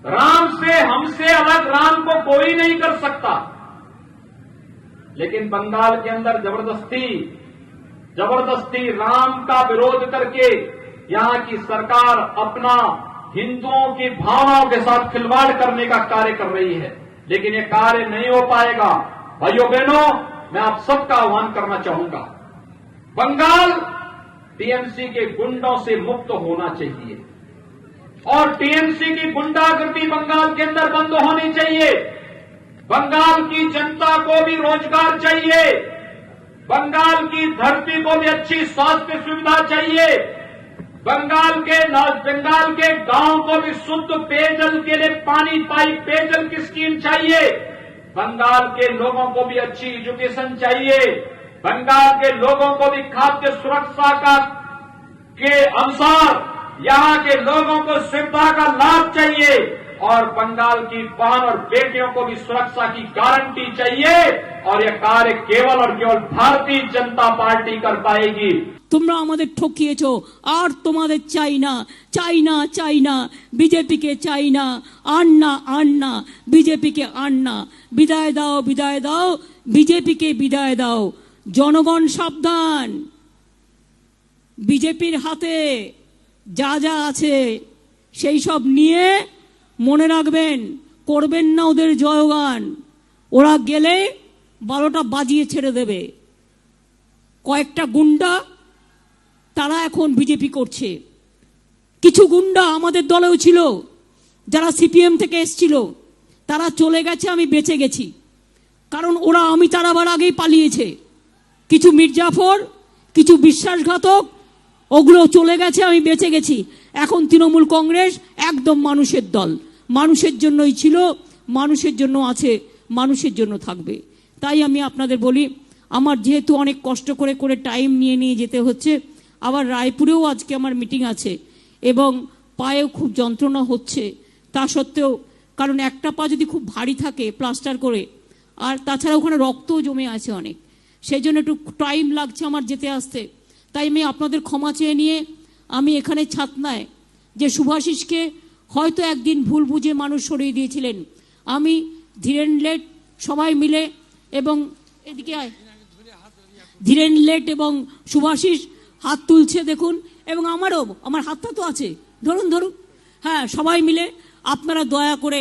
राम से हमसे अलग राम को कोई नहीं कर सकता, लेकिन बंगाल के अंदर जबरदस्ती राम का विरोध करके यहां की सरकार अपना हिंदुओं की भावनाओं के साथ खिलवाड़ करने का कार्य कर रही है। लेकिन ये कार्य नहीं हो पाएगा। भाइयों बहनों, मैं आप सबका आह्वान करना चाहूंगा, बंगाल टीएमसी के गुंडों से मुक्त होना चाहिए और टीएमसी की गुंडागर्दी बंगाल के अंदर बंद होनी चाहिए। बंगाल की जनता को भी रोजगार चाहिए, बंगाल की धरती को भी अच्छी स्वास्थ्य सुविधा चाहिए, बंगाल के गांव को भी शुद्ध पेयजल के लिए पाइप पेयजल की स्कीम चाहिए, बंगाल के लोगों को भी अच्छी एजुकेशन चाहिए, बंगाल के लोगों को भी खाद्य सुरक्षा के अनुसार यहां के लोगों को सुविधा का लाभ चाहिए और बंगाल की बहन और बेटियों को भी सुरक्षा की गारंटी चाहिए। और यह कार्य केवल और केवल भारतीय जनता पार्टी कर पाएगी। তোমরা আমাদের ঠকিয়েছো, আর তোমাদের চাই না, চাই না, চাই না, বিজেপিকে চাই না, আন না, বিজেপিকে আন না, বিদায় দাও, বিদায় দাও, বিজেপিকে বিদায় দাও। জনগণ সাবধান, বিজেপির হাতে যা যা আছে সেই সব নিয়ে মনে রাখবেন, করবেন না ওদের জয়গান। ওরা গেলে 12টা বাজিয়ে ছেড়ে দেবে। কয়েকটা গুন্ডা তারা এখন বিজেপি করছে, কিছু গুন্ডা আমাদের দলেও ছিল যারা সিপিএম থেকে এসেছিল, তারা চলে গেছে, আমি বেঁচে গেছি, কারণ ওরা আমি তারাবার আগেই পালিয়েছে। কিছু মির্জাফর, কিছু বিশ্বাসঘাতক, ওগুলো চলে গেছে, আমি বেঁচে গেছি। এখন তৃণমূল কংগ্রেস একদম মানুষের দল, মানুষের জন্যই ছিল, মানুষের জন্য আছে, মানুষের জন্য থাকবে। তাই আমি আপনাদের বলি, আমার যেহেতু অনেক কষ্ট করে করে টাইম নিয়ে যেতে হচ্ছে, আবার রায়পুরেও আজকে আমার মিটিং আছে এবং পায়েও খুব যন্ত্রণা হচ্ছে, তা সত্ত্বেও, কারণ একটা পা যদি খুব ভারী থাকে প্লাস্টার করে, আর তাছাড়া ওখানে রক্তও জমে আছে অনেক, সেই জন্য একটু টাইম লাগছে আমার যেতে আসতে। তাই আমি আপনাদের ক্ষমা চেয়ে নিয়ে আমি এখানে ছাতনায় যে শুভাশিসকে হয়তো একদিন ভুল বুঝে মানুষ সরিয়ে দিয়েছিলেন, আমি ধীরেন লেট সবাই মিলে এবং এদিকে ধীরেন লেট এবং শুভাশিস হাত তুলছে দেখুন, এবং আমার হাতটা তো আছে, ধরুন, হ্যাঁ, সবাই মিলে আপনারা দয়া করে